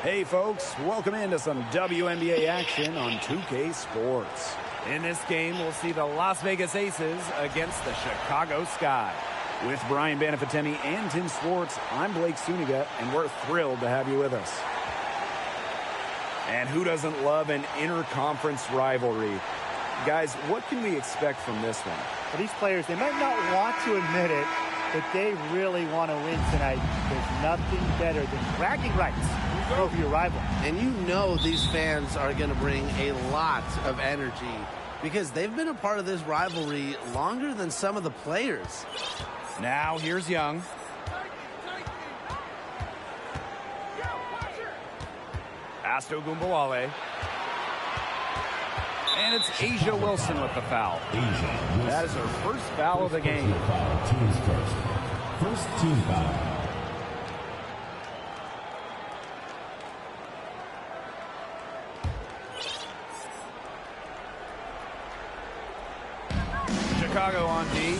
Hey folks, welcome into some WNBA action on 2K Sports. In this game, we'll see the Las Vegas Aces against the Chicago Sky. With Brian Banafitemi and Tim Swartz, I'm Blake Suniga, and we're thrilled to have you with us. And who doesn't love an interconference rivalry? Guys, what can we expect from this one? For these players, they might not want to admit it, but they really want to win tonight. There's nothing better than bragging rights over your rival. And you know these fans are going to bring a lot of energy because they've been a part of this rivalry longer than some of the players. Now here's Young. Pass to Ogunbowale. And it's Asia Wilson with the foul. That is her first foul of the game. First team foul. Chicago on D.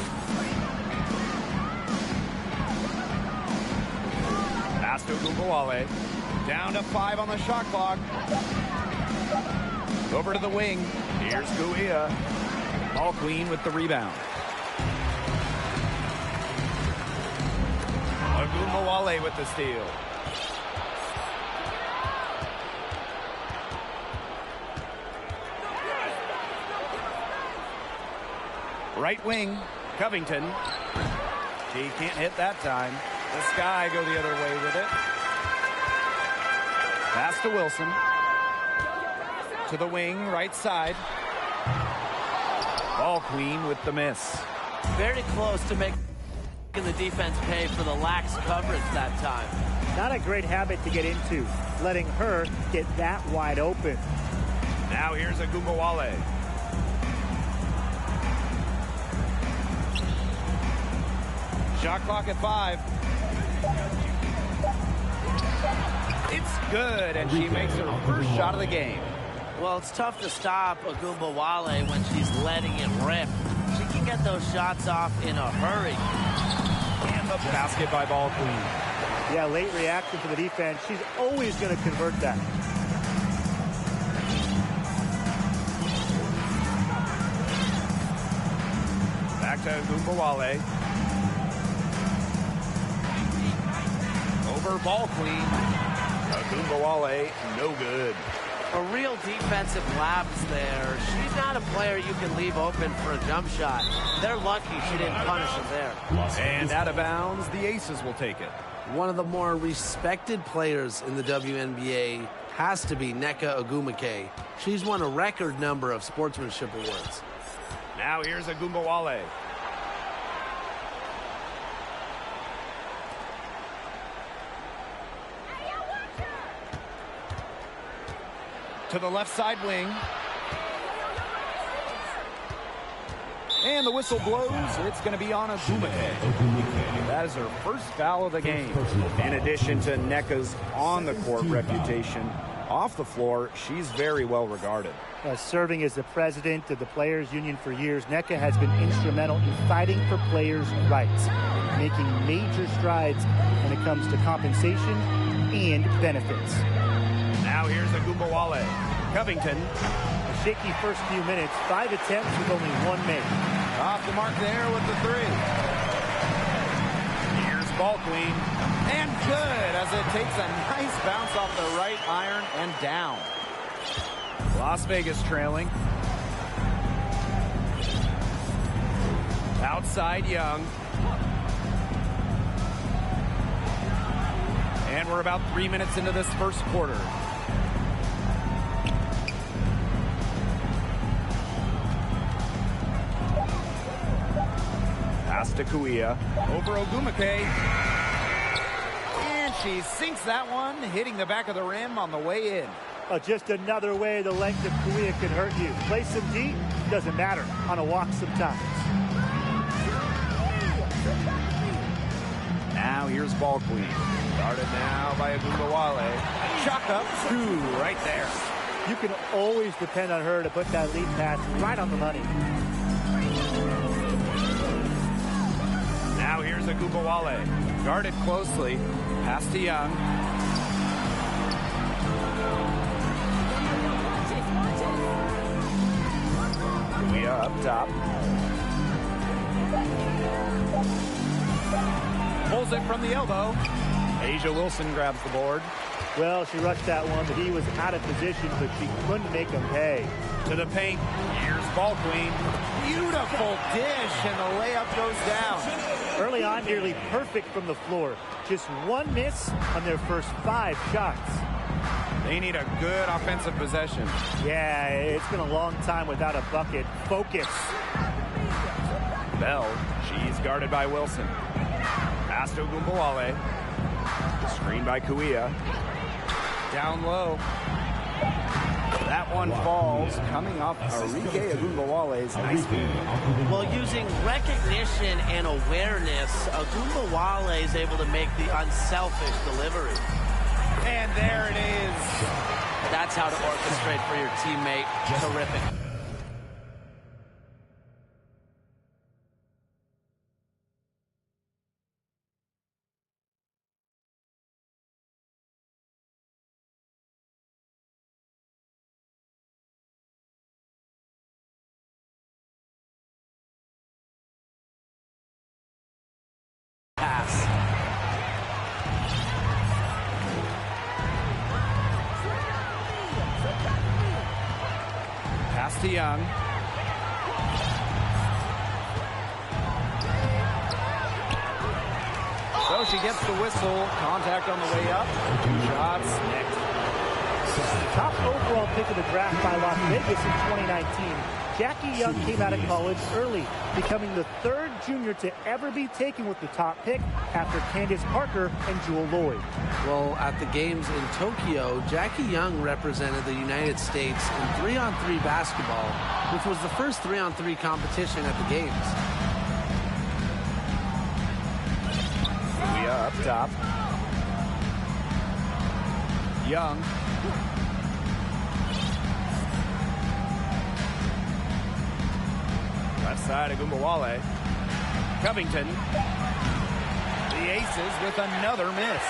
Pass to Ogunbowale. Down to 5 on the shot clock. Over to the wing. Here's Guia. Ball Queen with the rebound. Ogunbowale with the steal. Right wing, Covington. She can't hit that time. The Sky go the other way with it. Pass to Wilson. To the wing, right side. Ball Queen with the miss. Very close to making the defense pay for the lax coverage that time. Not a great habit to get into, letting her get that wide open. Now here's Ogunbowale. Shot clock at 5. It's good, and she makes her first shot of the game. Well, it's tough to stop Ogunbowale when she's letting it rip. She can get those shots off in a hurry. And the basket by Ball Queen. Yeah, late reaction to the defense. She's always going to convert that. Back to Ogunbowale. Over Ball Queen. Ogunbowale, no good. A real defensive lapse there. She's not a player you can leave open for a jump shot. They're lucky she didn't punish him there. And out of bounds, the Aces will take it. One of the more respected players in the WNBA has to be Nneka Ogwumike. She's won a record number of sportsmanship awards. Now here's Ogunbowale. To the left side wing. And the whistle blows. It's going to be on Ogwumike. That is her first foul of the game. In addition to Nneka's on-the-court reputation, off the floor, she's very well regarded. Serving as the president of the Players Union for years, Nneka has been instrumental in fighting for players' rights, making major strides when it comes to compensation and benefits. Now here's Ogunbowale. Covington. A shaky first few minutes, 5 attempts with only 1 made. Off the mark there with the 3. Here's Ball Queen. And good as it takes a nice bounce off the right iron and down. Las Vegas trailing. Outside Young. And we're about 3 minutes into this first quarter. Pass to Kuia. Over Ogwumike. And she sinks that one, hitting the back of the rim on the way in. Just another way the length of Kuia can hurt you. Play some deep, doesn't matter. On a walk sometimes. Now here's Ball Queen. Started now by Ogunbowale. Shot up, 2 right there. You can always depend on her to put that lead pass right on the money. Now here's Ogunbowale. Guarded closely. Pass to Young. top. Pulls it from the elbow. A'ja Wilson grabs the board. Well, she rushed that one, but he was out of position, but she couldn't make him pay. To the paint. Here's Ball Queen. Beautiful dish, and the layup goes down. Early on, nearly perfect from the floor. Just one miss on their first 5 shots. They need a good offensive possession. Yeah, it's been a long time without a bucket. Focus. Bell, she's guarded by Wilson. Pass to Ogunbowale. Screen by Kuia. Down low. That one falls, coming off Arike Ogunbowale's nice feed. Well, using recognition and awareness, Ogunbowale is able to make the unselfish delivery. And there it is. That's how to orchestrate for your teammate. Terrific. Pass. Pass to Young. So she gets the whistle. Contact on the way up. 2 shots next. Top overall pick of the draft by Las Vegas in 2019. Jackie Young came out of college early, becoming the 3rd junior to ever be taken with the top pick after Candace Parker and Jewel Lloyd. Well, at the games in Tokyo, Jackie Young represented the United States in 3-on-3 basketball, which was the first 3-on-3 competition at the games. Kuia up top. Young. Left side of Ogunbowale. Covington. The Aces with another miss.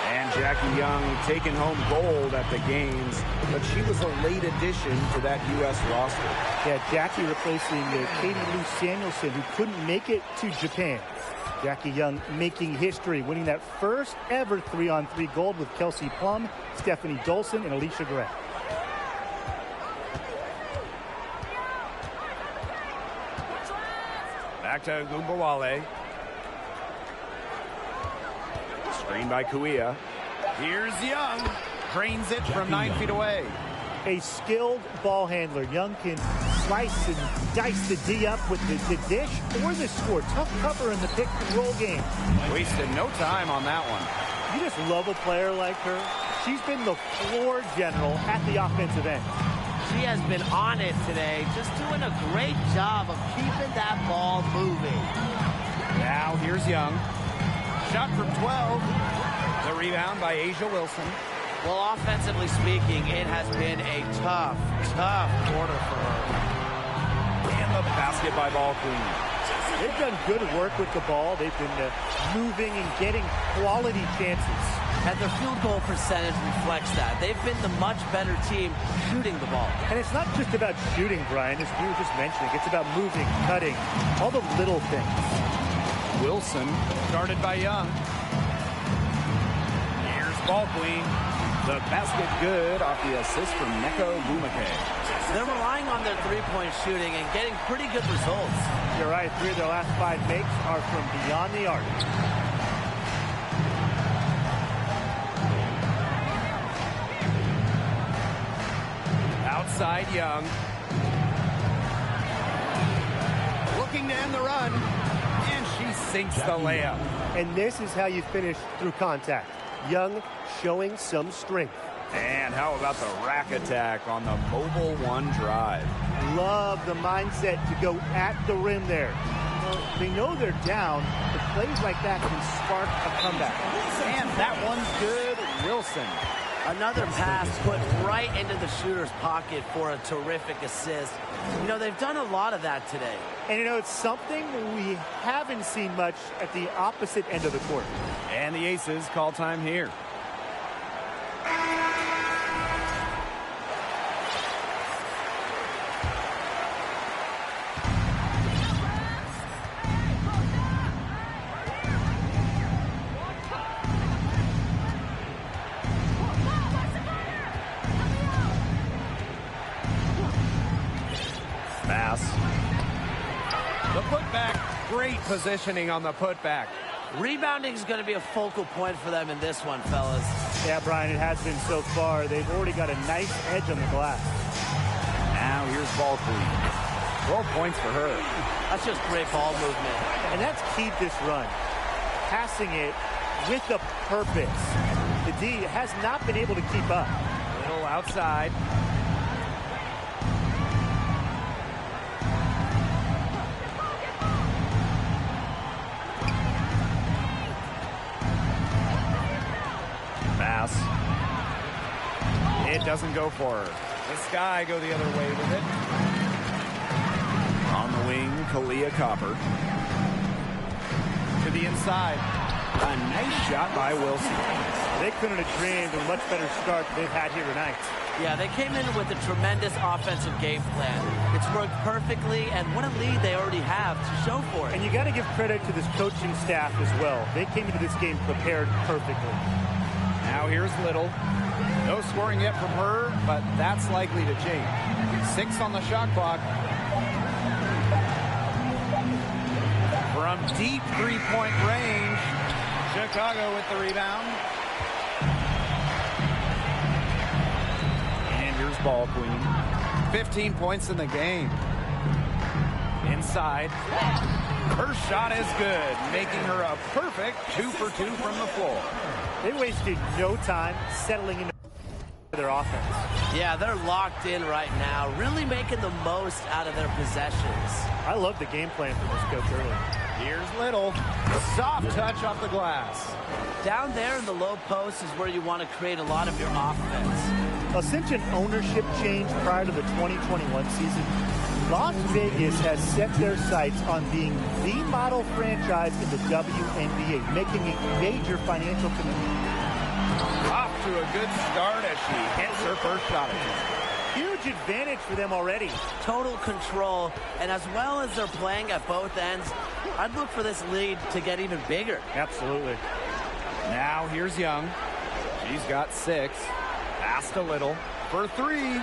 And Jackie Young taking home gold at the games, but she was a late addition to that U.S. roster. Yeah, Jackie replacing Katie Lou Samuelson, who couldn't make it to Japan. Jackie Young making history, winning that first ever 3-on-3 gold with Kelsey Plum, Stephanie Dolson, and Alicia Gray. Back to Ogunbowale. Screen by Kuia. Here's Young. Drains it from 9 feet away. A skilled ball handler. Young can slice and dice the D up with the dish or the score. Tough cover in the pick and roll game. Wasted no time on that one. You just love a player like her. She's been the floor general at the offensive end. She has been on it today, just doing a great job of keeping that ball moving. Now here's Young. Shot from 12. The rebound by A'ja Wilson. Well, offensively speaking, it has been a tough quarter for her. And the basket by Ball Queen. They've done good work with the ball. They've been moving and getting quality chances. And their field goal percentage reflects that. They've been the much better team shooting the ball. And it's not just about shooting, Brian, as we were just mentioning. It's about moving, cutting, all the little things. Wilson, guarded by Young. Here's Ball Queen. The basket good off the assist from Nneka Ogwumike. They're relying on their three-point shooting and getting pretty good results. You're right. 3 of their last 5 makes are from beyond the arc. Outside Young. Looking to end the run. And she sinks the layup. And this is how you finish through contact. Young showing some strength. And how about the rack attack on the mobile one drive? Love the mindset to go at the rim there. They know they're down, but plays like that can spark a comeback. And that one's good. Wilson. Another pass put right into the shooter's pocket for a terrific assist. You know, they've done a lot of that today. And, you know, it's something we haven't seen much at the opposite end of the court. And the Aces call time here. Great positioning on the putback. Rebounding is going to be a focal point for them in this one, fellas. Yeah, Brian, it has been so far. They've already got a nice edge on the glass. Now here's ball queen. 12 points for her. That's just great ball movement. And that's keyed this run. Passing it with a purpose. The D has not been able to keep up. Little outside. Pass. It doesn't go for her. The Sky go the other way with it. On the wing, Kalia Copper. To the inside. A nice shot by Wilson. They couldn't have dreamed of a much better start than they've had here tonight. Yeah, they came in with a tremendous offensive game plan. It's worked perfectly, and what a lead they already have to show for it. And you got to give credit to this coaching staff as well. They came into this game prepared perfectly. Now here's Little. No scoring yet from her, but that's likely to change. 6 on the shot clock. From deep three-point range, Chicago with the rebound. And here's ball queen. 15 points in the game. Inside. Her shot is good, making her a perfect 2 for 2 from the floor. They wasted no time settling into their offense. Yeah, they're locked in right now, really making the most out of their possessions. I love the game plan from this coach early. Here's Little. Soft touch off the glass. Down there in the low post is where you want to create a lot of your offense. Well, since an ownership change prior to the 2021 season, Las Vegas has set their sights on being the model franchise in the WNBA, making a major financial commitment. Off to a good start as she hits her first shot attempt. Huge advantage for them already. Total control, and as well as they're playing at both ends, I'd look for this lead to get even bigger. Absolutely. Now here's Young. She's got 6. Passed a Little for 3.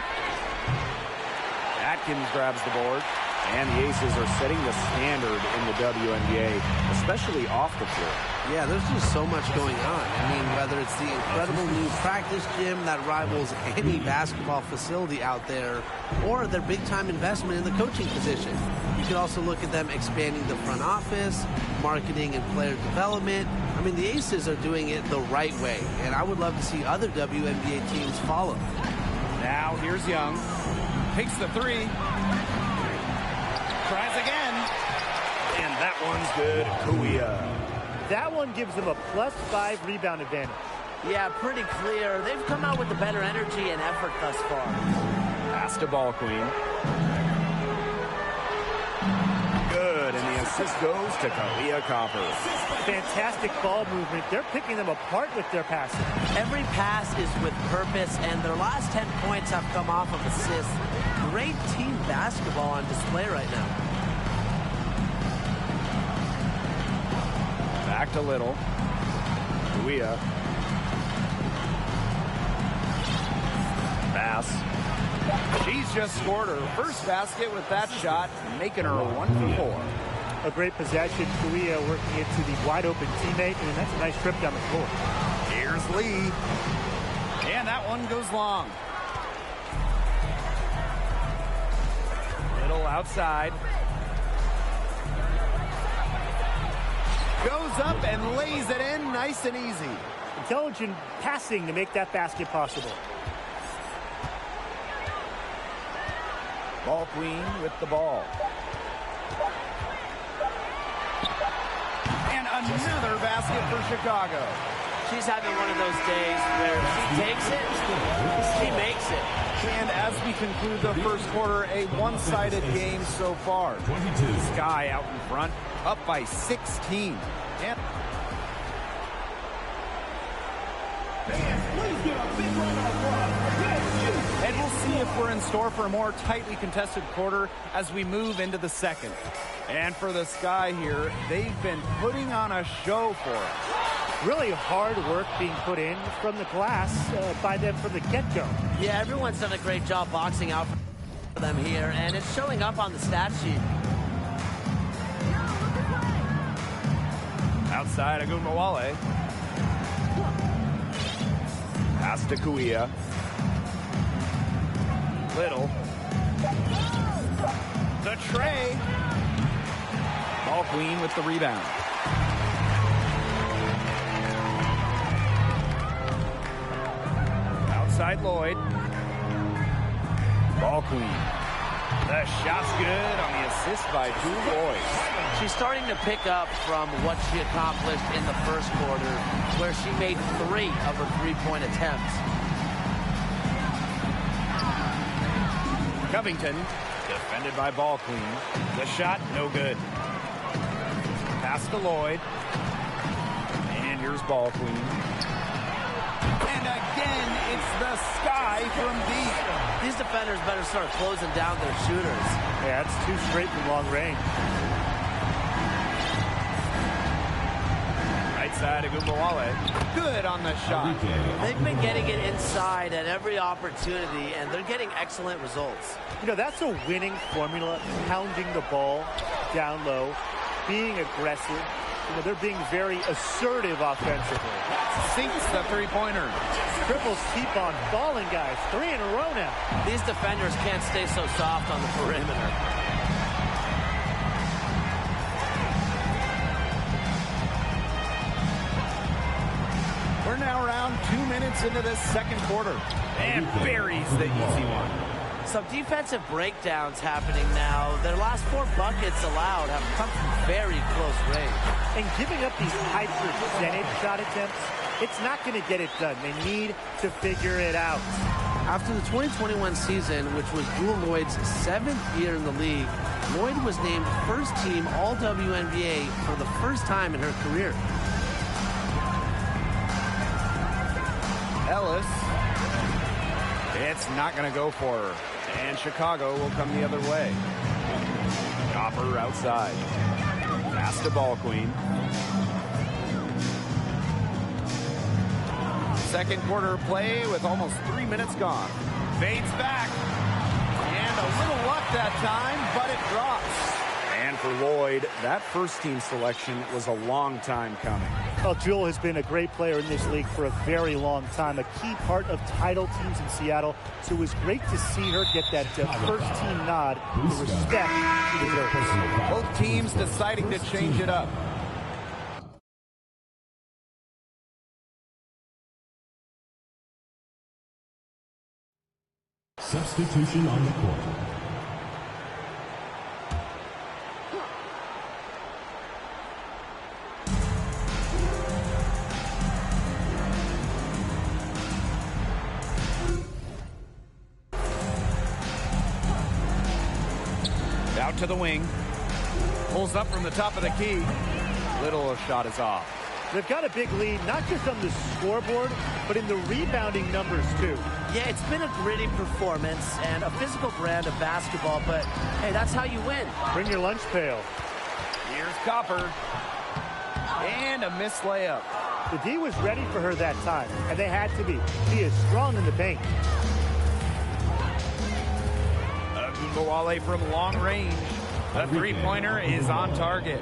Atkins grabs the board. And the Aces are setting the standard in the WNBA, especially off the floor. Yeah, there's just so much going on. I mean, whether it's the incredible new practice gym that rivals any basketball facility out there, or their big-time investment in the coaching position. You could also look at them expanding the front office, marketing and player development. I mean, the Aces are doing it the right way, and I would love to see other WNBA teams follow. Now here's Young. Takes the 3. Tries again. And that one's good. Kuya. That one gives them a +5 rebound advantage. Yeah, pretty clear. They've come out with the better energy and effort thus far. Pass to ball queen. Good, and the assist goes to Kalia Copper. Fantastic ball movement. They're picking them apart with their passing. Every pass is with purpose, and their last 10 points have come off of assists. Great team basketball on display right now. Back to Little. Kuya. Pass. She's just scored her first basket with that shot, making her a 1 for 4. A great possession. Kuya working it to the wide-open teammate, and that's a nice trip down the floor. Here's Lee. And that one goes long. Little outside. Goes up and lays it in nice and easy. Intelligent passing to make that basket possible. Ball queen with the ball. And another basket for Chicago. She's having one of those days where she takes it, she makes it. And as we conclude the first quarter, a one-sided game so far. Sky out in front, up by 16. And we'll see if we're in store for a more tightly contested quarter as we move into the second. And for the Sky here, they've been putting on a show for us. Really hard work being put in from the glass by them from the get-go. Yeah, everyone's done a great job boxing out for them here, and it's showing up on the stat sheet. Outside Agunbowale. Pass to Kuia. Little. The tray. Ball Queen with the rebound. Outside Lloyd. Ball Queen. The shot's good on the assist by Drew Lloyd. She's starting to pick up from what she accomplished in the first quarter, where she made 3 of her three-point attempts. Covington, defended by Ball Queen. The shot, no good. Pass to Lloyd. And here's Ball Queen. And again, it's the sky from deep. These defenders better start closing down their shooters. Yeah, that's 2 straight from long range. Right side, Agunbowale. Good on the shot. They've been getting it inside at every opportunity, and they're getting excellent results. You know, that's a winning formula, pounding the ball down low, being aggressive. You know, they're being very assertive offensively. Sinks the three-pointer. Triples keep on falling, guys. 3 in a row now. These defenders can't stay so soft on the perimeter. We're now around 2 minutes into this second quarter. And buries the easy one. Some defensive breakdowns happening now. Their last 4 buckets allowed have come from very close range. And giving up these high percentage shot attempts, it's not going to get it done. They need to figure it out. After the 2021 season, which was Jewel Lloyd's 7th year in the league, Lloyd was named first team All-WNBA for the first time in her career. Ellis. It's not going to go for her. And Chicago will come the other way. Copper outside. Pass to Ball Queen. Second quarter play with almost 3 minutes gone. Fades back. And a little luck that time, but it drops. And for Lloyd, that first team selection was a long time coming. Well, Jewel has been a great player in this league for a very long time, a key part of title teams in Seattle. So it was great to see her get that first team nod, the respect she deserves. Both teams deciding to change it up. Substitution on the court. Out to the wing. Pulls up from the top of the key. Little shot is off. They've got a big lead, not just on the scoreboard, but in the rebounding numbers, too. Yeah, it's been a gritty performance and a physical brand of basketball, but hey, that's how you win. Bring your lunch pail. Here's Copper. And a missed layup. The D was ready for her that time, and they had to be. She is strong in the paint. Agunbowale from long range. The three-pointer is on target.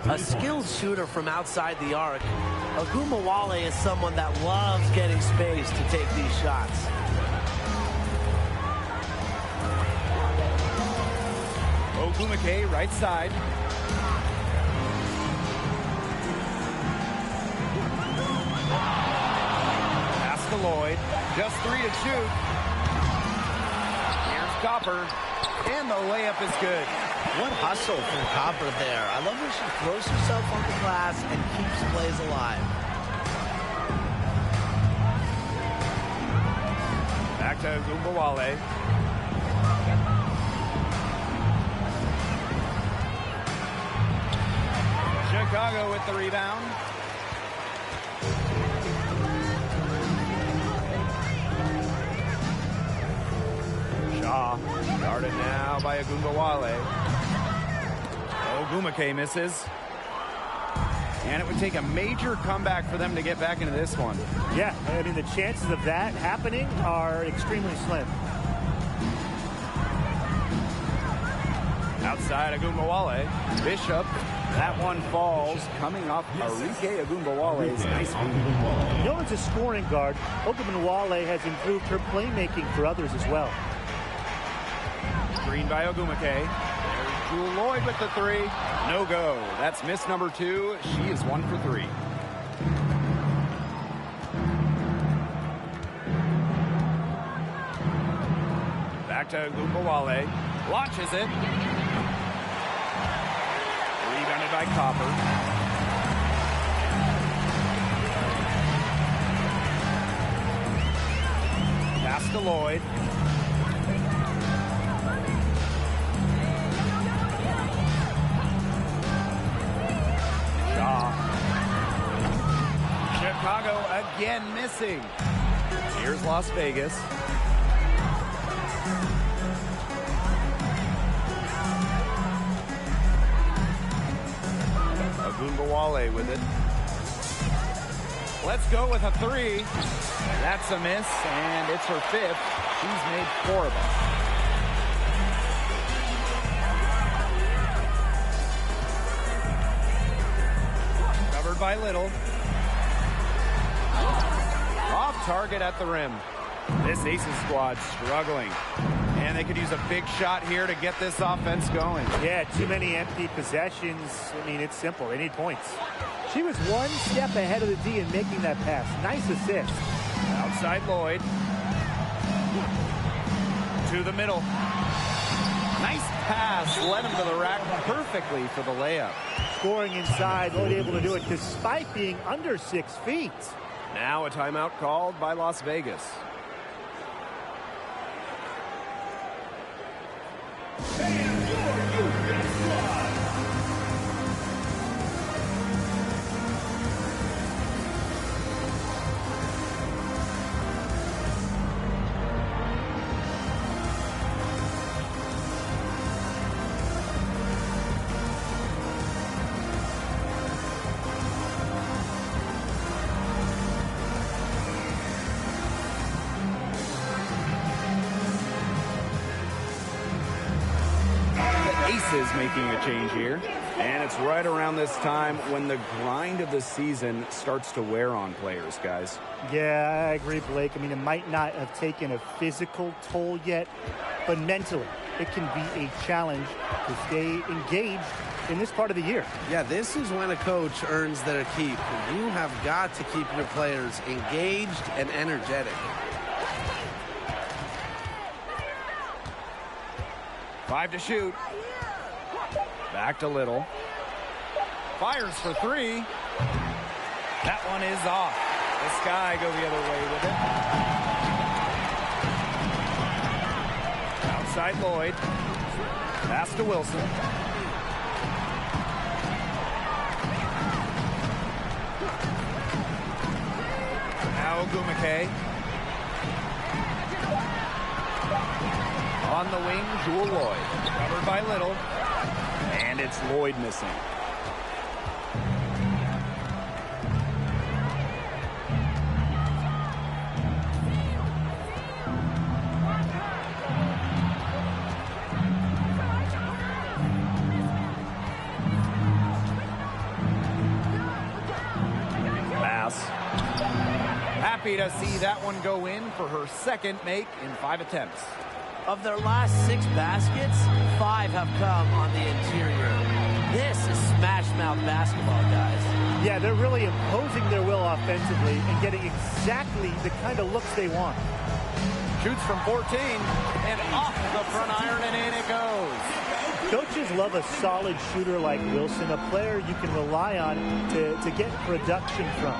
A skilled shooter from outside the arc. Agunbowale is someone that loves getting space to take these shots. Ogumake, right side. Pass to Lloyd. Just 3 to shoot. Here's Copper. And the layup is good. What hustle from Copper there. I love when she throws herself on the glass and keeps plays alive. Back to Agunbowale. Chicago with the rebound. Shaw guarded now by Agunbowale. Ogumake misses. And it would take a major comeback for them to get back into this one. Yeah, I mean, the chances of that happening are extremely slim. Outside Agumbawale. Bishop. That one falls. Coming off Arike Agumbawale's nice move. Known as a scoring guard, Ogunbowale has improved her playmaking for others as well. Screen by Ogumake. There's Jewel Lloyd with the three. No go. That's miss number 2. She is 1 for 3. Back to Agumbawale. Launches it. Rebounded by Copper. Pass to Lloyd. Chicago again missing. Here's Las Vegas. Agumbawale with it. Let's go with a 3. That's a miss, and it's her 5th. She's made 4 of them. Covered by Little. Off target at the rim. This Aces squad struggling. And they could use a big shot here to get this offense going. Yeah, too many empty possessions. I mean, it's simple. They need points. She was one step ahead of the D in making that pass. Nice assist. Outside Lloyd. To the middle. Nice pass. Led him to the rack perfectly for the layup. Scoring inside, Lloyd able to do it despite being under 6 feet. Now a timeout called by Las Vegas. Aces making a change here, and it's right around this time when the grind of the season starts to wear on players, guys. Yeah, I agree, Blake. I mean, it might not have taken a physical toll yet, but mentally, it can be a challenge to stay engaged in this part of the year. Yeah, this is when a coach earns their keep. You have got to keep your players engaged and energetic. 5 to shoot. Back to Little. Fires for 3. That one is off. The Sky go the other way with it. Outside Lloyd. Pass to Wilson. Now Ogumake. On the wing, Jewel Lloyd. Covered by Little. And it's Lloyd missing. Bass. Happy to see that one go in for her second make in 5 attempts. Of their last 6 baskets, 5 have come on the interior. This is smash-mouth basketball, guys. Yeah, they're really imposing their will offensively and getting exactly the kind of looks they want. Shoots from 14 and off the front iron, and in it goes. Coaches love a solid shooter like Wilson, a player you can rely on to get production from.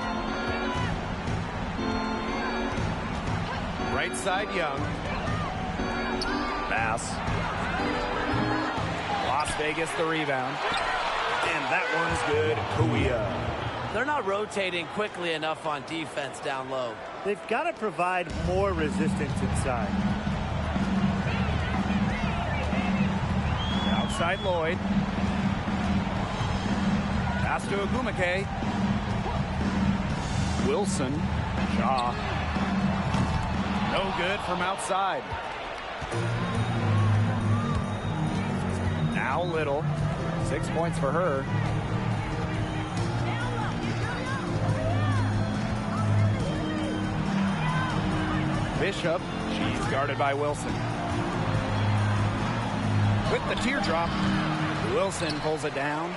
Right side, Young. Bass. Las Vegas the rebound. And that one's good. Kuya. They're not rotating quickly enough on defense down low. They've got to provide more resistance inside. Outside Lloyd. Pass to Ogumake. Wilson. Shaw. No good from outside. Now Little. 6 points for her. Bishop. She's guarded by Wilson. With the teardrop, Wilson pulls it down.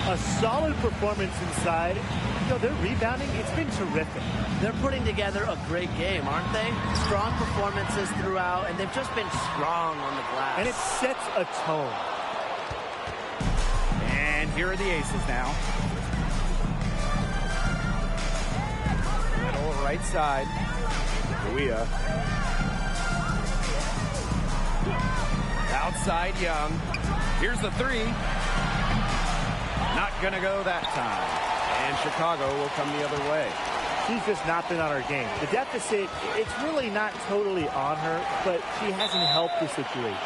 A solid performance inside. You know, their rebounding, it's been terrific. They're putting together a great game, aren't they? Strong performances throughout, and they've just been strong on the glass. And it sets a tone. And here are the aces now. Middle right side. Korea. Outside Young. Here's the three. Not gonna go that time. And Chicago will come the other way. She's just not been on her game. The deficit, it's really not totally on her, but she hasn't helped the situation.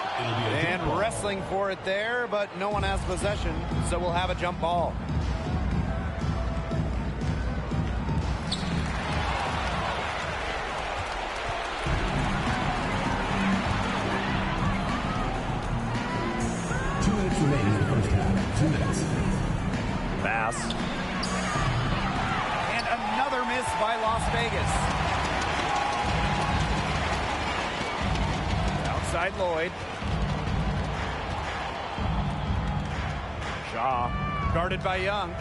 And wrestling for it there, but no one has possession, so we'll have a jump ball. Remaining in the first half. 2 minutes. Pass. And another miss by Las Vegas. Outside Lloyd. Shaw. Guarded by Young.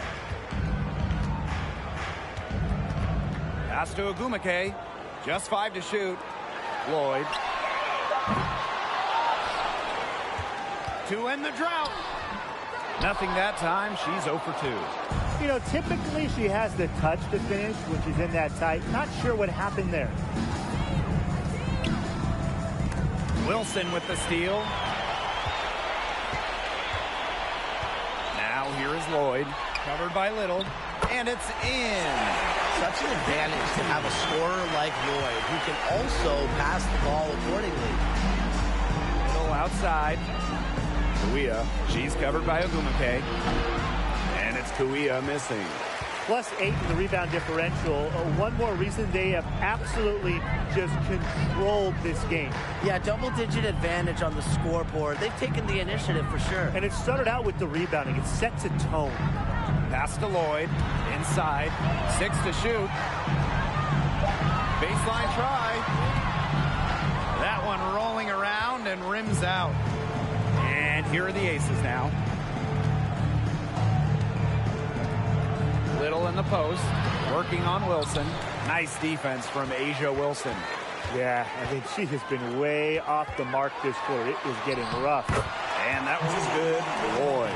Pass to Agumake. Just 5 to shoot. Lloyd. To end the drought. Nothing that time. She's 0 for 2. You know, typically she has the touch to finish when she's in that tight. Not sure what happened there. Wilson with the steal. Now here is Lloyd. Covered by Little. And it's in. Such an advantage to have a scorer like Lloyd who can also pass the ball accordingly. Little outside. Kuia, she's covered by Agumake. And it's Kuia missing. +8 in the rebound differential. One more reason they have absolutely just controlled this game. Yeah, double-digit advantage on the scoreboard. They've taken the initiative for sure. And it started out with the rebounding. It sets a tone. Pass to Lloyd. Inside. 6 to shoot. Baseline try. That one rolling around and rims out. And here are the aces now. Little in the post, working on Wilson. Nice defense from Asia Wilson. Yeah, I mean, she has been way off the mark this quarter. It is getting rough. And that was good. Lloyd.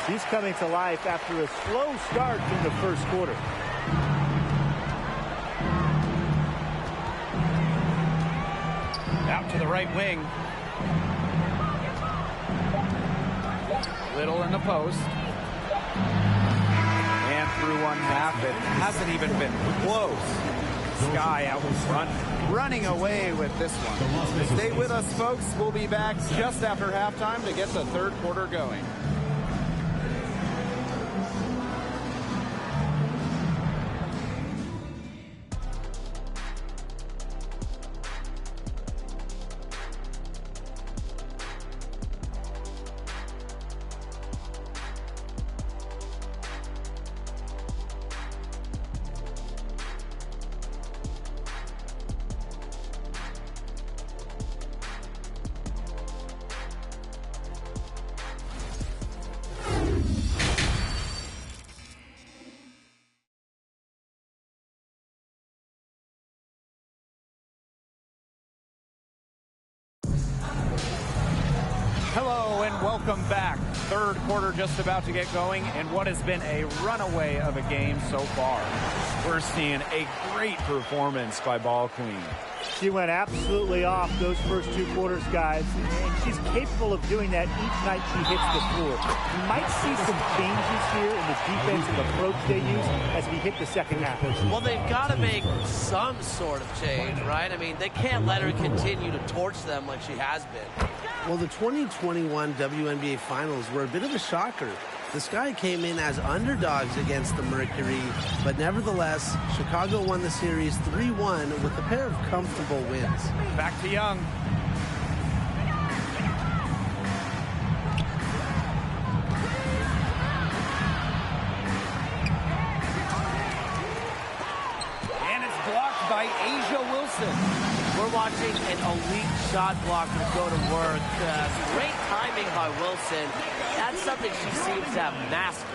She's coming to life after a slow start in the first quarter. Out to the right wing. Little in the post. And through one half, it hasn't even been close. Sky out front, running away with this one. Stay with us, folks. We'll be back just after halftime to get the third quarter going. Hello and welcome back. Third quarter just about to get going, and what has been a runaway of a game so far. We're seeing a great performance by Ball Queen. She went absolutely off those first 2 quarters, guys, and she's capable of doing that each night she hits the floor. We might see some changes here in the defensive approach they use as we hit the second half. Well, they've got to make some sort of change, right? I mean, they can't let her continue to torch them like she has been. Well, the 2021 WNBA Finals were a bit of a shocker. The Sky came in as underdogs against the Mercury, but nevertheless, Chicago won the series 3-1 with a pair of comfortable wins. Back to Young. by Asia Wilson. We're watching an elite shot blocker go to work. Great timing by Wilson. That's something she seems to have mastered.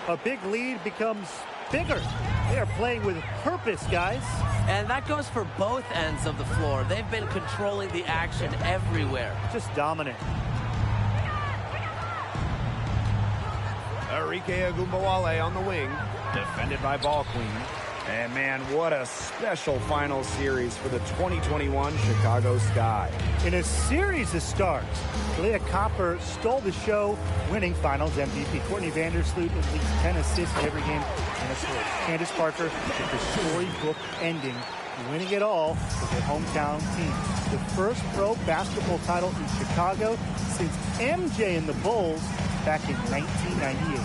A big lead becomes bigger. They are playing with purpose, guys. And that goes for both ends of the floor. They've been controlling the action everywhere. Just dominant. Arike Ogunbowale on the wing, defended by Ball Queen. And man, what a special final series for the 2021 Chicago Sky. In a series of starts, Leah Copper stole the show, winning Finals MVP. Courtney Vandersloot at least 10 assists in every game. And of course, Candace Parker with the storybook ending, winning it all with her hometown team. The first pro basketball title in Chicago since MJ and the Bulls back in 1998.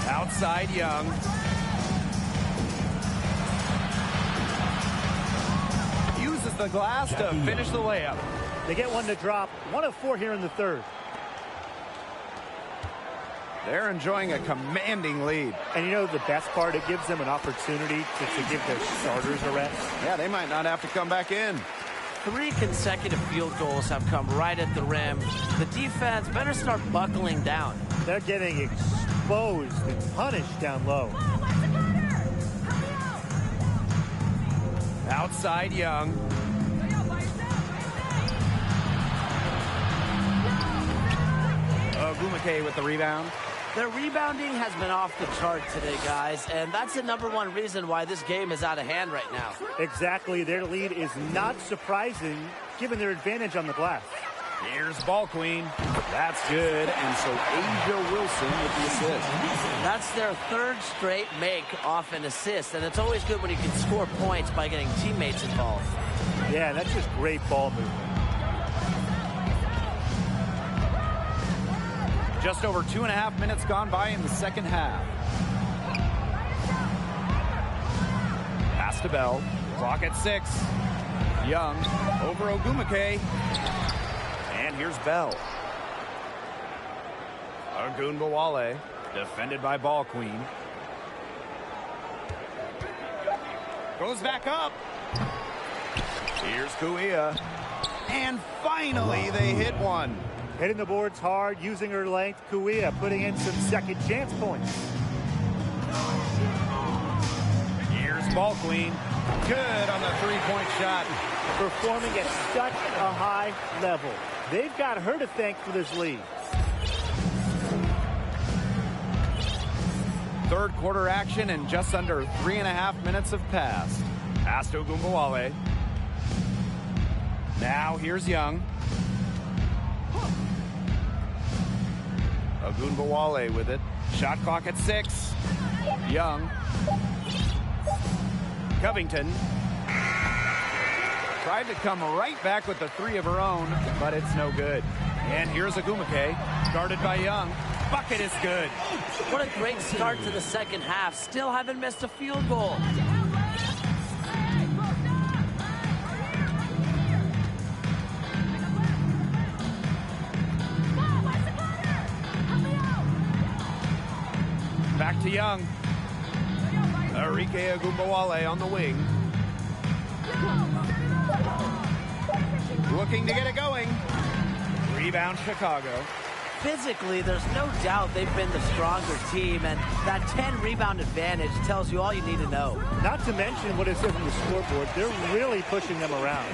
Outside Young. Uses the glass to finish the layup. They get one to drop. 1 of 4 here in the third. They're enjoying a commanding lead. And you know the best part? It gives them an opportunity to give their starters a rest. Yeah, they might not have to come back in. 3 consecutive field goals have come right at the rim. The defense better start buckling down. They're getting exposed and punished down low. Outside Young. Ogumake with the rebound. Their rebounding has been off the chart today, guys, and that's the #1 reason why this game is out of hand right now. Exactly. Their lead is not surprising, given their advantage on the glass. Here's Ball Queen. That's good. And so Asia Wilson with the assist. That's their 3rd straight make off an assist, and it's always good when you can score points by getting teammates involved. Yeah, that's just great ball movement. Just over 2.5 minutes gone by in the second half. Pass to Bell. Clock at 6. Young over Ogumake. And here's Bell. Ogunbowale, defended by Ball Queen. Goes back up. Here's Kuia. And finally, they hit one. Hitting the boards hard, using her length. Kuia putting in some second chance points. Here's Ball Queen. Good on the three-point shot. Performing at such a high level. They've got her to thank for this lead. Third quarter action and just under 3.5 minutes have passed. Pass to Ogunbowale. Now here's Young. Ogunbowale with it. Shot clock at 6. Young. Covington. Tried to come right back with the 3 of her own, but it's no good. And here's Ogumake, guarded by Young. Bucket is good. What a great start to the second half. Still haven't missed a field goal. Back to Young. Arike Ogunbowale on the wing. Looking to get it going. Rebound Chicago. Physically, there's no doubt they've been the stronger team, and that 10-rebound advantage tells you all you need to know. Not to mention what it says on the scoreboard, they're really pushing them around.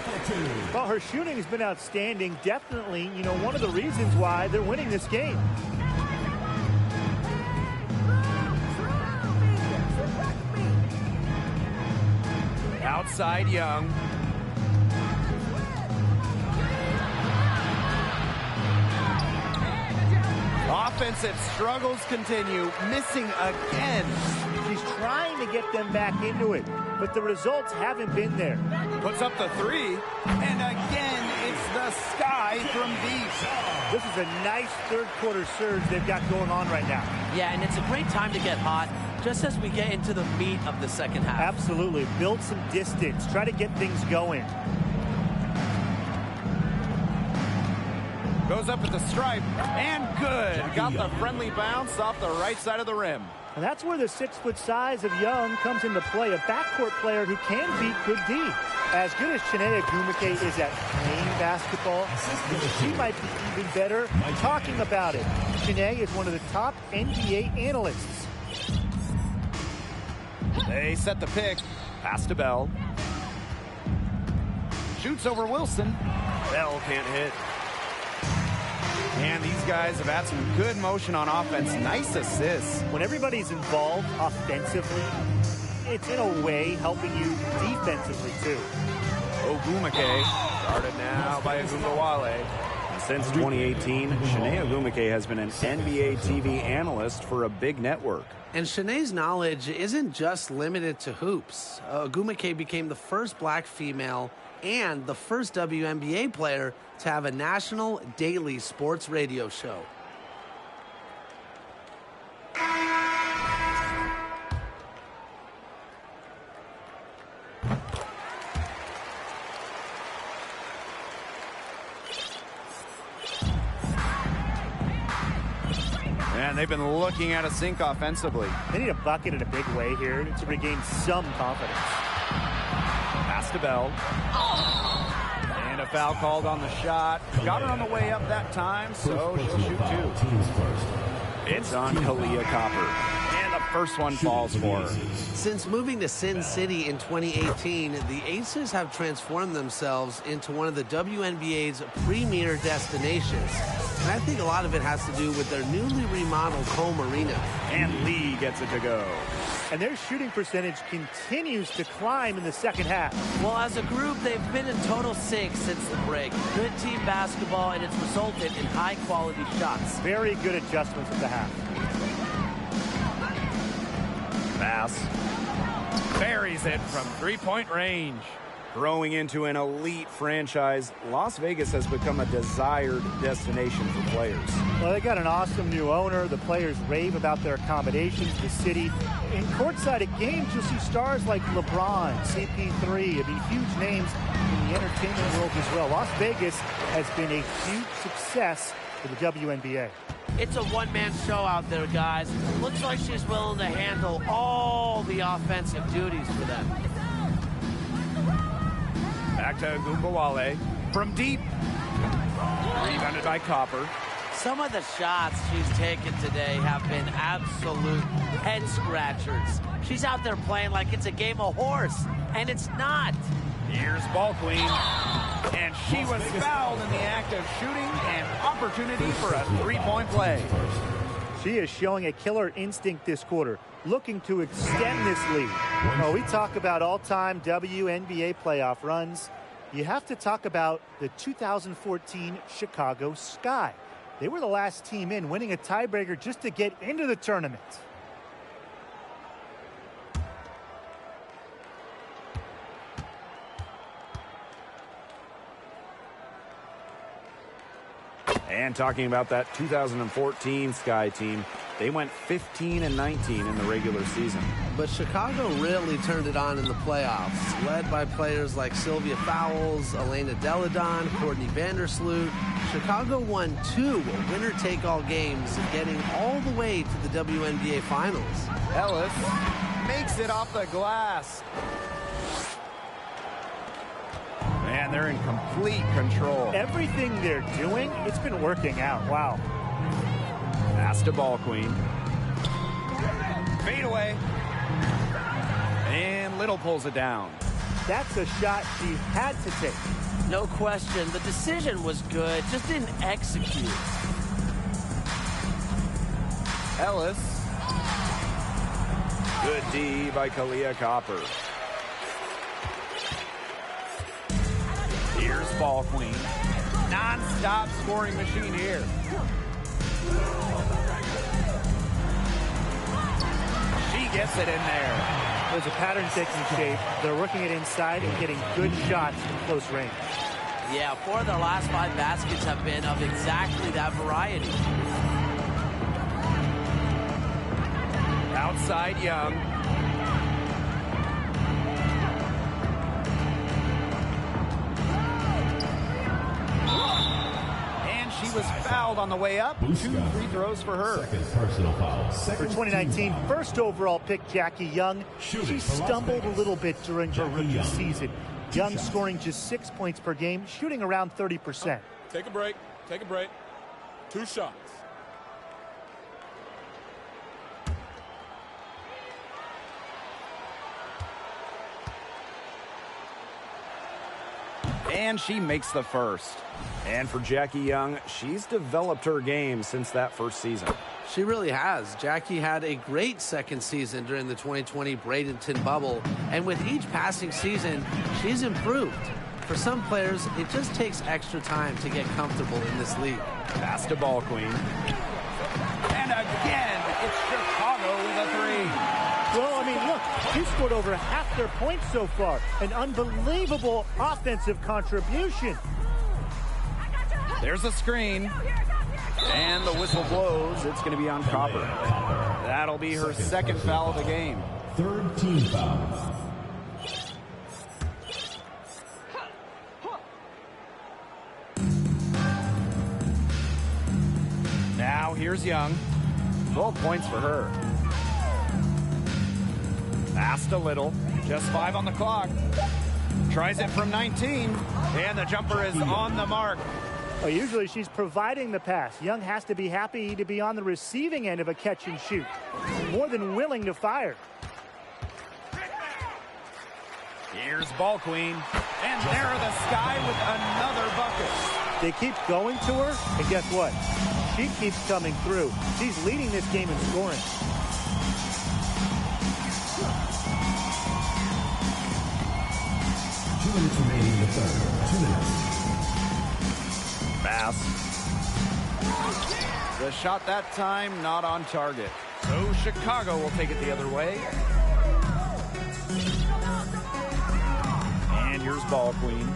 Well, her shooting has been outstanding. Definitely, one of the reasons why they're winning this game. Outside Young. Offensive struggles continue, missing again. She's trying to get them back into it, but the results haven't been there. Puts up the 3, and again, it's the Sky from deep. This is a nice third quarter surge they've got going on right now. Yeah, and it's a great time to get hot, just as we get into the meat of the second half. Absolutely. Build some distance. Try to get things going. Goes up at the stripe, and good. Got the friendly bounce off the right side of the rim. And that's where the 6-foot size of Young comes into play, a backcourt player who can beat good D. As good as Chiney Ogwumike is at playing basketball, she might be even better talking about it. Chiney is one of the top NBA analysts. They set the pick. Pass to Bell. Shoots over Wilson. Bell can't hit. And these guys have had some good motion on offense. Nice assists. When everybody's involved offensively, it's in a way helping you defensively too. Ogwumike guarded now by Ogwumike. Since 2018, Chiney Ogwumike has been an NBA TV analyst for a big network. And Chiney's knowledge isn't just limited to hoops. Ogwumike became the first black female and the first WNBA player to have a national daily sports radio show. And they've been looking at a sink offensively. They need a bucket in a big way here to regain some confidence. Pass to Bell. And a foul called on the shot. Got her on the way up that time, so she'll shoot two. It's on Kalia Copper. And the first one falls for her. Since moving to Sin City in 2018, the Aces have transformed themselves into one of the WNBA's premier destinations. And I think a lot of it has to do with their newly remodeled home arena. And Lee gets it to go. And their shooting percentage continues to climb in the second half. Well, as a group, they've been in total sync since the break. Good team basketball, and it's resulted in high-quality shots. Very good adjustments at the half. Pass. Buries it from three-point range. Growing into an elite franchise, Las Vegas has become a desired destination for players. Well, they got an awesome new owner. The players rave about their accommodations, the city. In courtside at games, you'll see stars like LeBron, CP3. I mean, huge names in the entertainment world as well. Las Vegas has been a huge success for the WNBA. It's a one-man show out there, guys. Looks like she's willing to handle all the offensive duties for them. Back to Ogwumike from deep. Rebounded by Copper. Some of the shots she's taken today have been absolute head-scratchers. She's out there playing like it's a game of horse, and it's not. Here's Ball Queen. And she was fouled in the act of shooting, an opportunity for a three-point play. She is showing a killer instinct this quarter, looking to extend this lead. Oh, we talk about all-time WNBA playoff runs. You have to talk about the 2014 Chicago Sky. They were the last team in, winning a tiebreaker just to get into the tournament. And talking about that 2014 Sky team, they went 15-19 in the regular season. But Chicago really turned it on in the playoffs, led by players like Sylvia Fowles, Elena Deladon, Courtney Vandersloot. Chicago won 2 winner-take-all games, getting all the way to the WNBA Finals. Ellis makes it off the glass. Man, they're in complete control. Everything they're doing, it's been working out. Wow. Pass to Ball Queen. Fade away. And Little pulls it down. That's a shot she had to take. No question. The decision was good, just didn't execute. Ellis. Good D by Kalia Copper. Here's Ball Queen. Non-stop scoring machine here. She gets it in there. There's a pattern taking shape. They're working it inside and getting good shots from close range. Yeah, 4 of their last 5 baskets have been of exactly that variety. Outside Young. And she was fouled fouled on the way up. 2 free throws for her. Second personal foul. For 2019, first overall pick Jackie Young. She stumbled a little bit during her rookie season. Young scoring just 6 points per game, shooting around 30%. Take a break. Take a break. 2 shots. And she makes the first. And for Jackie Young, she's developed her game since that first season. She really has. Jackie had a great second season during the 2020 Bradenton bubble, and with each passing season, she's improved. For some players, it just takes extra time to get comfortable in this league. Pass to Ball Queen. And again, it's Chicago with a 3. Well, I mean, look, she scored over half their points so far. An unbelievable offensive contribution. There's a screen. And the whistle blows. It's going to be on Copper. That'll be her second foul of the game. Third team foul. Now here's Young. 12 points for her. Passed a little. Just 5 on the clock. Tries it from 19. And the jumper is on the mark. Well, usually she's providing the pass. Young has to be happy to be on the receiving end of a catch and shoot. More than willing to fire. Here's Ball Queen. And there are the Sky with another bucket. They keep going to her, and guess what? She keeps coming through. She's leading this game in scoring. Minutes remaining in the third. 2 minutes. Pass. The shot that time not on target. So Chicago will take it the other way. And here's Ball Queen.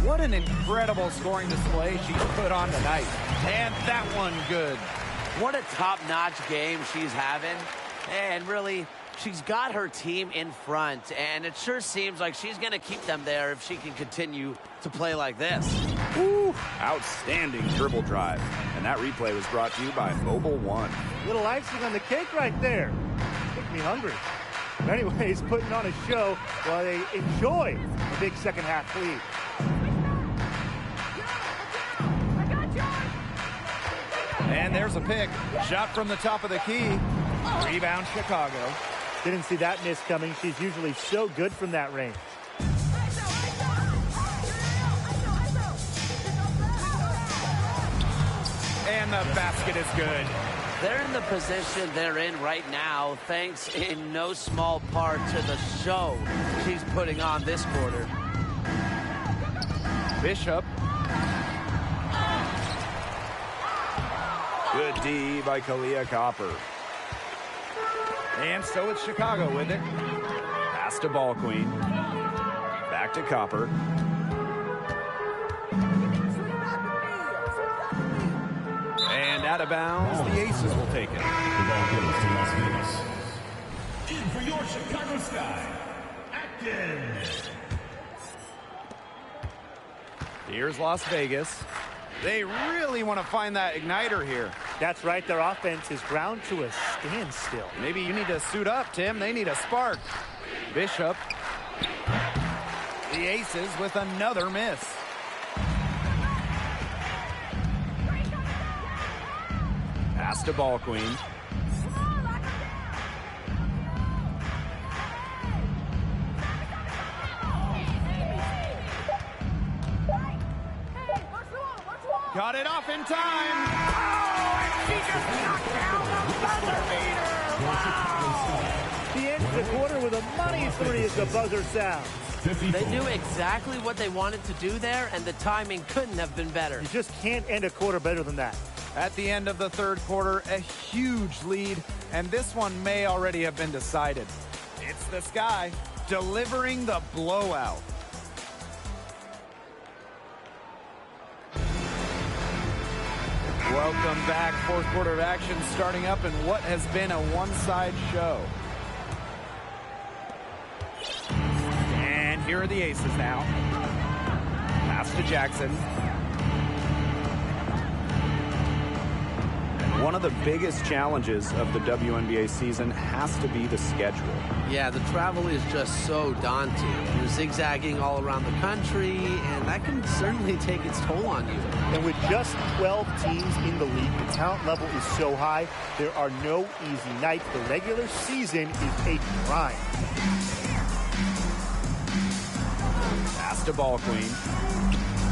What an incredible scoring display she's put on tonight. And that one good. What a top-notch game she's having. And really, she's got her team in front, and it sure seems like she's going to keep them there if she can continue to play like this. Woo! Outstanding dribble drive. And that replay was brought to you by Mobile One. Little icing on the cake right there. Make me hungry. But anyways, putting on a show while they enjoy a big second half lead. And there's a pick. Shot from the top of the key. Rebound Chicago. Didn't see that miss coming. She's usually so good from that range. And the basket is good. They're in the position they're in right now, thanks in no small part to the show she's putting on this quarter. Bishop. Good D by Kalia Copper. And so it's Chicago with it. Pass to Ball Queen. Back to Copper. And out of bounds, the Aces will take it. The ball goes to Las Vegas. In for your Chicago Sky, Atkins. Here's Las Vegas. They really want to find that igniter here. That's right. Their offense is ground to a standstill. Maybe you need to suit up, Tim. They need a spark. Bishop. The Aces with another miss. Pass to Ball Queen. Got it off in time. Oh, and she just knocked down the buzzer beater. Wow. She ends the quarter with a money 3 as the buzzer sounds. They knew exactly what they wanted to do there, and the timing couldn't have been better. You just can't end a quarter better than that. At the end of the third quarter, a huge lead, and this one may already have been decided. It's the Sky delivering the blowout. Welcome back. Fourth quarter of action starting up in what has been a one-side show. And here are the Aces now. Pass to Jackson. One of the biggest challenges of the WNBA season has to be the schedule. Yeah, the travel is just so daunting. You're zigzagging all around the country, and that can certainly take its toll on you. And with just 12 teams in the league, the talent level is so high, there are no easy nights. The regular season is a grind. Pass to Ball Queen.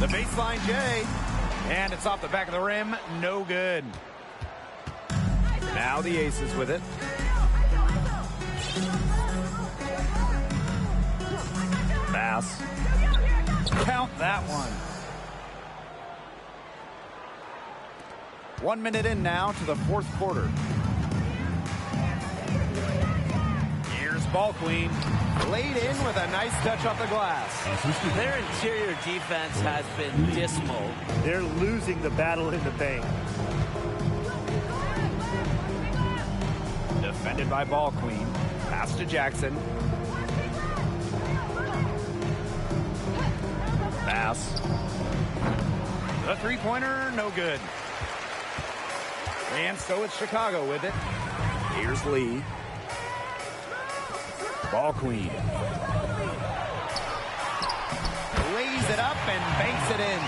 The baseline J. And it's off the back of the rim. No good. Now the Aces with it. Pass. Count that one. 1 minute in now to the fourth quarter. Here's Ball Queen. Laid in with a nice touch off the glass. Their interior defense has been dismal. They're losing the battle in the paint. Defended by Ball Queen. Pass to Jackson. Pass. The three-pointer, no good. And so it's Chicago with it. Here's Lee. Ball Queen. Lays it up and banks it in.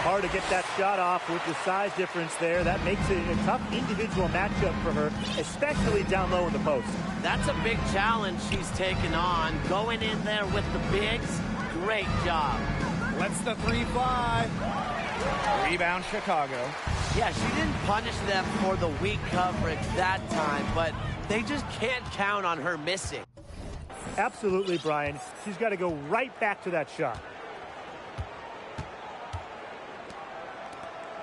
Hard to get that shot off with the size difference there. That makes it a tough individual matchup for her, especially down low in the post. That's a big challenge she's taken on. Going in there with the bigs, great job. Lets the three fly. Rebound Chicago. Yeah, she didn't punish them for the weak coverage that time, but they just can't count on her missing. Absolutely, Brian. She's got to go right back to that shot.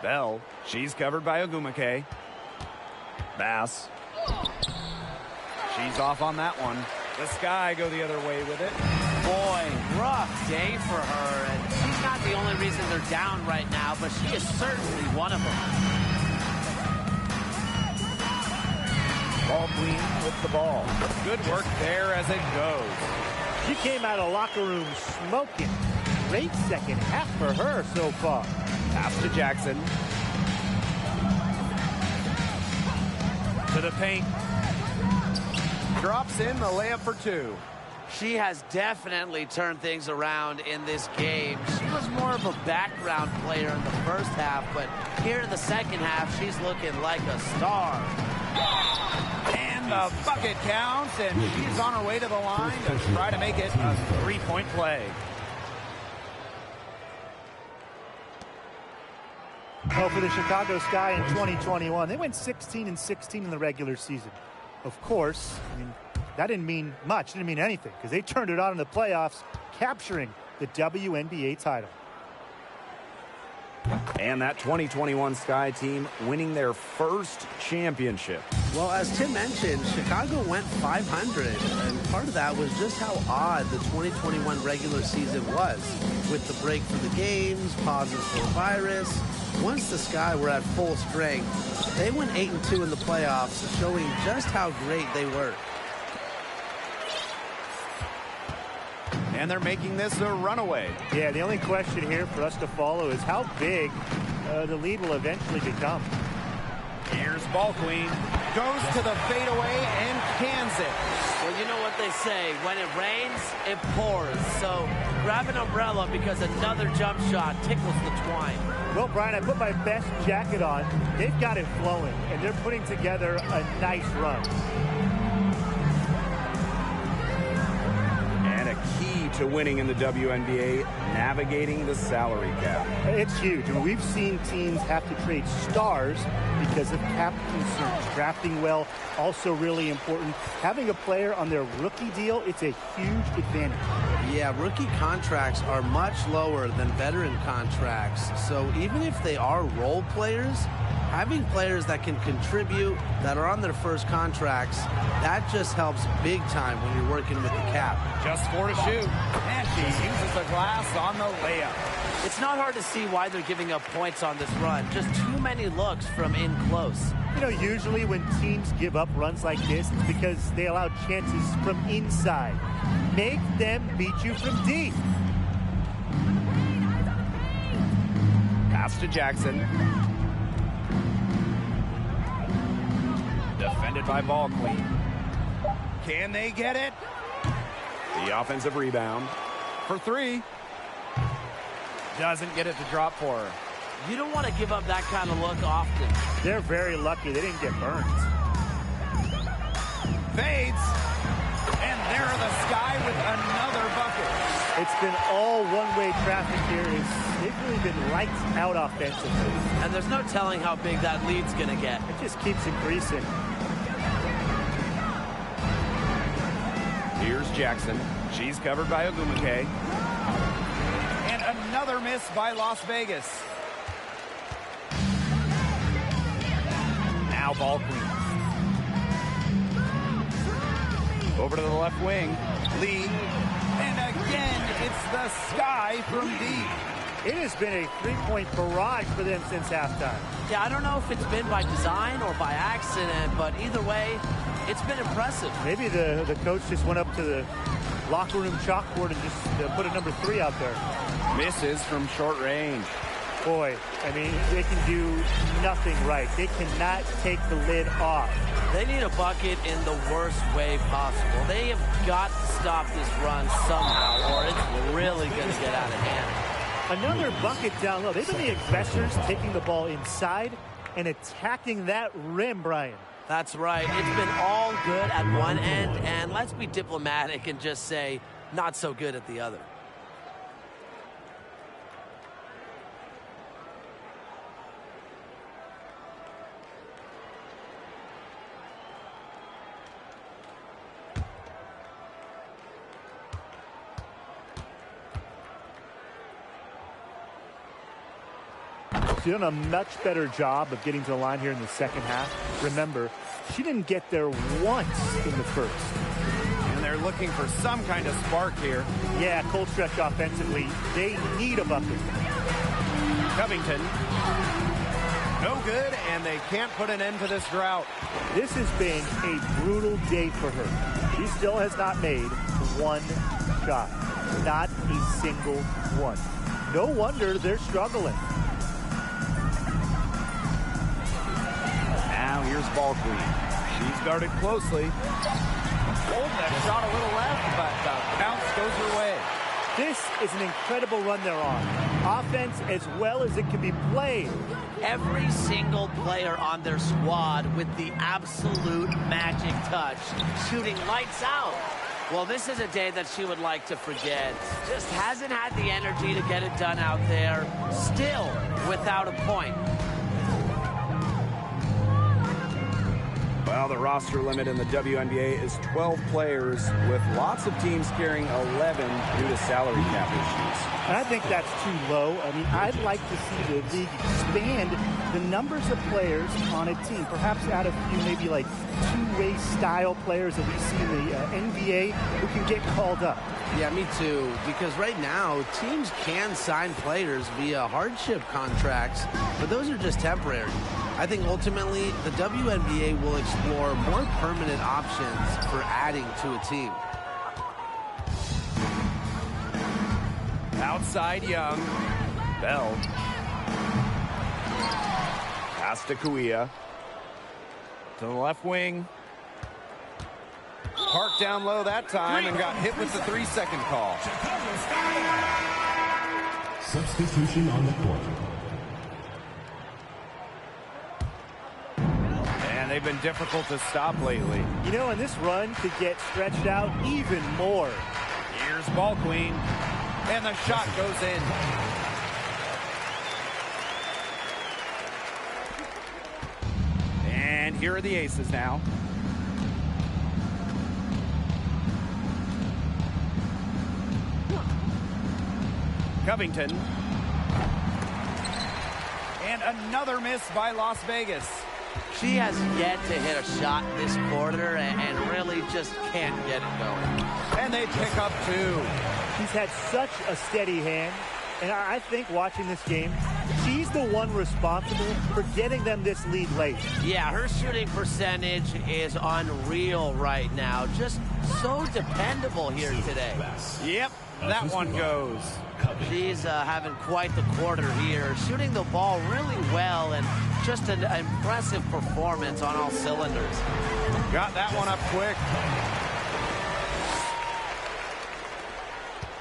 Bell. She's covered by Ogumake. Bass. She's off on that one. The Sky go the other way with it. Boy, rough day for her. And she's not the only reason they're down right now, but she is certainly one of them. Ball Queen with the ball. Good work there as it goes. She came out of locker room smoking. Great second half for her so far. Pass to Jackson. To the paint. Drops in the layup for two. She has definitely turned things around in this game. She was more of a background player in the first half, but here in the second half, she's looking like a star. And the bucket counts, and she's on her way to the line to try to make it a three-point play. Oh, for the Chicago Sky in 2021, they went 16-16 in the regular season. Of course, I mean, that didn't mean much, didn't mean anything, because they turned it on in the playoffs, capturing the WNBA title. And that 2021 Sky team winning their first championship. Well, as Tim mentioned, Chicago went 500, and part of that was just how odd the 2021 regular season was. With the break for the games, pauses for the virus, once the Sky were at full strength, they went 8-2 in the playoffs, showing just how great they were. And they're making this a runaway. Yeah, the only question here for us to follow is how big the lead will eventually become. Here's Ball Queen. Goes to the fadeaway and cans it. Well, you know what they say. When it rains, it pours. So grab an umbrella because another jump shot tickles the twine. Well, Brian, I put my best jacket on. They've got it flowing, and they're putting together a nice run. And a key to winning in the WNBA, navigating the salary cap. It's huge. I mean, we've seen teams have to trade stars because of cap concerns. Drafting well, also really important. Having a player on their rookie deal, it's a huge advantage. Yeah, rookie contracts are much lower than veteran contracts. So even if they are role players, having players that can contribute, that are on their first contracts, that just helps big time when you're working with the cap. Just 4 to shoot. And she uses the glass on the layup. It's not hard to see why they're giving up points on this run. Just too many looks from in close. You know, usually when teams give up runs like this, it's because they allow chances from inside. Make them beat you from deep. Pass to Jackson. Defended by Ball Queen. Can they get it? The offensive rebound for three. Doesn't get it to drop for her. You don't want to give up that kind of look often. They're very lucky they didn't get burned. Fades. And there are the Sky with another bucket. It's been all one-way traffic here. They've really been lights out offensively. And there's no telling how big that lead's going to get. It just keeps increasing. Here's Jackson. She's covered by Ogumake. And another miss by Las Vegas. Now Ball Queen. Over to the left wing. Lee. And again, it's the Sky from deep. It has been a three-point barrage for them since halftime. Yeah, I don't know if it's been by design or by accident, but either way, it's been impressive. Maybe the coach just went up to the locker room chalkboard and just put a number 3 out there. Misses from short range. Boy, I mean, they can do nothing right. They cannot take the lid off. They need a bucket in the worst way possible. They have got to stop this run somehow, or it's really going to get out of hand. Another bucket down low. They've been the aggressors taking the ball inside and attacking that rim, Brian. That's right. It's been all good at one end, and let's be diplomatic and just say not so good at the other. She's done a much better job of getting to the line here in the second half. Remember, she didn't get there once in the first. And they're looking for some kind of spark here. Yeah, cold stretch offensively. They need a bucket. Covington. No good, and they can't put an end to this drought. This has been a brutal day for her. She still has not made one shot. Not a single one. No wonder they're struggling. Now here's Ball Queen. She's guarded closely. Holding that shot a little left, but the bounce goes her way. This is an incredible run they're on. Offense as well as it can be played. Every single player on their squad with the absolute magic touch, shooting lights out. Well, this is a day that she would like to forget. Just hasn't had the energy to get it done out there. Still without a point. Well, the roster limit in the WNBA is 12 players, with lots of teams carrying 11 due to salary cap issues. And I think that's too low. I mean, I'd like to see the league expand the numbers of players on a team. Perhaps add a few maybe like two-way style players that we see in the NBA who can get called up. Yeah, me too. Because right now, teams can sign players via hardship contracts, but those are just temporary. I think ultimately the WNBA will explore more permanent options for adding to a team. Outside Young. Bell. Pass to Kuia. To the left wing. Parked down low that time and got hit with the 3-second call. Substitution on the court. And they've been difficult to stop lately. You know, and this run could get stretched out even more. Here's Ball Queen. And the shot goes in. And here are the aces now. Covington. And another miss by Las Vegas. She has yet to hit a shot this quarter and really just can't get it going. And they pick up two. She's had such a steady hand, and I think watching this game, she's the one responsible for getting them this lead late. Yeah, her shooting percentage is unreal right now. Just so dependable here today. Yep, that one goes. She's having quite the quarter here, shooting the ball really well and Just an impressive performance on all cylinders. Got that one up quick.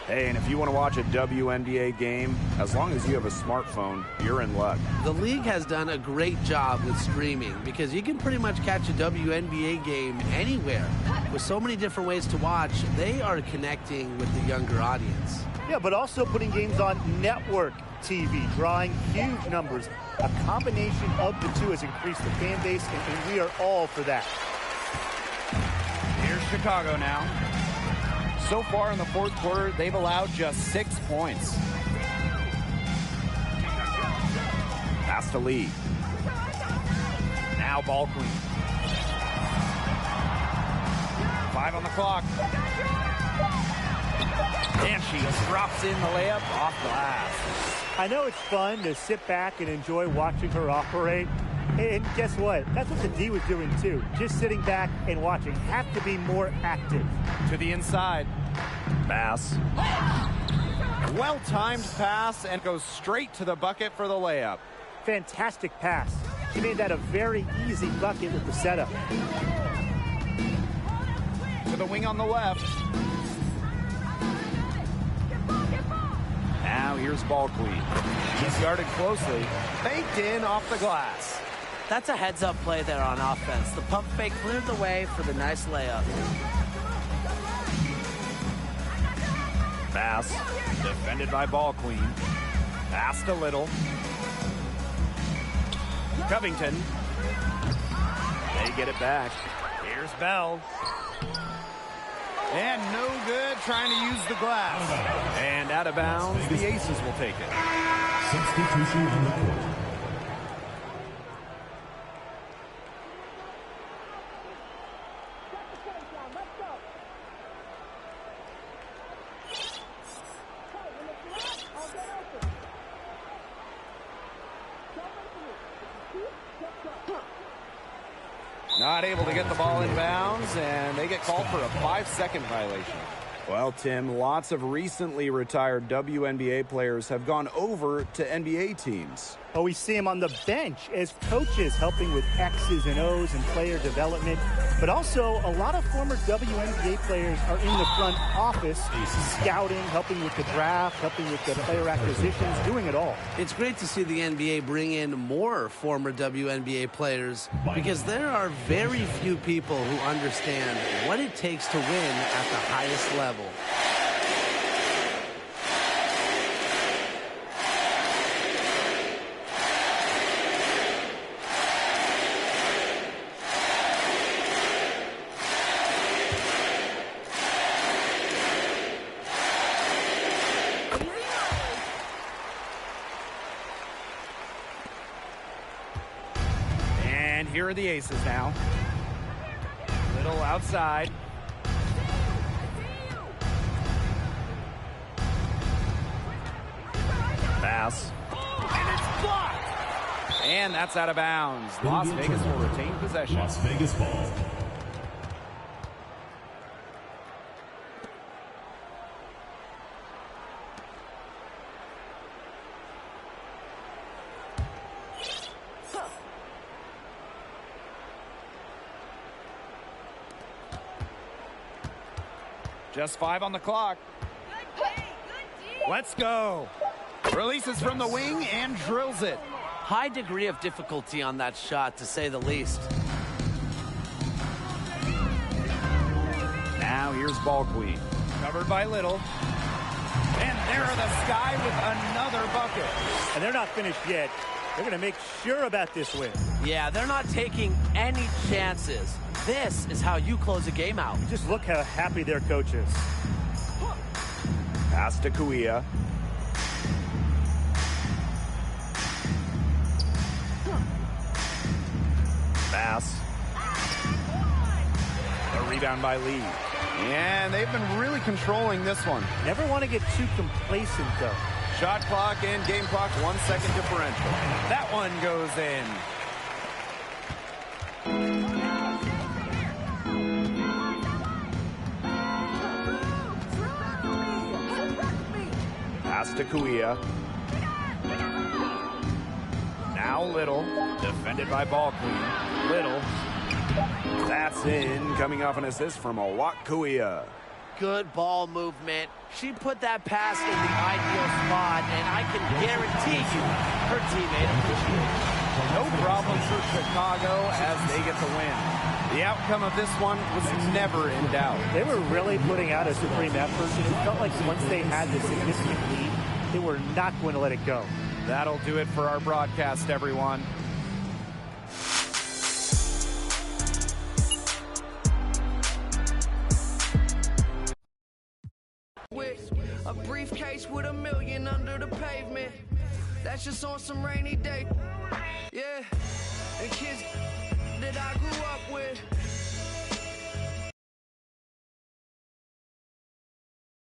Hey, and if you want to watch a WNBA game, as long as you have a smartphone, you're in luck. The league has done a great job with streaming because you can pretty much catch a WNBA game anywhere. With so many different ways to watch, they are connecting with the younger audience. Yeah, but also putting games on network TV, drawing huge numbers. A combination of the two has increased the fan base, and we are all for that. Here's Chicago now. So far in the fourth quarter, they've allowed just 6 points. Pass to Lee. Now ball queen. 5 on the clock. And she drops in the layup off glass. I know it's fun to sit back and enjoy watching her operate. And guess what? That's what the D was doing too. Just sitting back and watching. Have to be more active. To the inside. Pass. Well-timed pass and goes straight to the bucket for the layup. Fantastic pass. She made that a very easy bucket with the setup. To the wing on the left. Now here's ball queen. She's guarded closely. Banked in off the glass. That's a heads-up play there on offense. The pump fake cleared the way for the nice layup. Pass. Defended by ball queen. Passed a little. Covington. They get it back. Here's Bell. And no good trying to use the glass. And out of bounds, the Aces will take it. Substitution on the court. Not able to get the ball in bounds, and they get called for a 5-second violation. Well, Tim, lots of recently retired WNBA players have gone over to NBA teams. Oh, we see him on the bench as coaches helping with X's and O's and player development. But also, a lot of former WNBA players are in the front office, scouting, helping with the draft, helping with the player acquisitions, doing it all. It's great to see the NBA bring in more former WNBA players because there are very few people who understand what it takes to win at the highest level. Here are the Aces now. Little outside. Pass. And it's blocked. And that's out of bounds. Las Vegas will retain possession. Las Vegas ball. Just 5 on the clock. Let's go. Releases from the wing and drills it. High degree of difficulty on that shot, to say the least. Now here's ball queen. Covered by Little. And there are the Sky with another bucket. And they're not finished yet. They're going to make sure about this win. Yeah, they're not taking any chances. This is how you close a game out. Just look how happy their coach is. Pass to Kuia. Pass. A rebound by Lee. And they've been really controlling this one. Never want to get too complacent, though. Shot clock and game clock, 1 second differential. That one goes in. Pass to Kuia. Now Now Little, defended by ball queen. Little, that's in, coming off an assist from Kuia. Good ball movement. She put that pass in the ideal spot, and I can guarantee you her teammate appreciates it. No problem for Chicago as they get the win. The outcome of this one was never in doubt. They were really putting out a supreme effort, and it felt like once they had this significant lead, they were not going to let it go. That'll do it for our broadcast, everyone. With a briefcase with $1 million under the pavement. That's just on some rainy day. Yeah, and kids that I grew up with.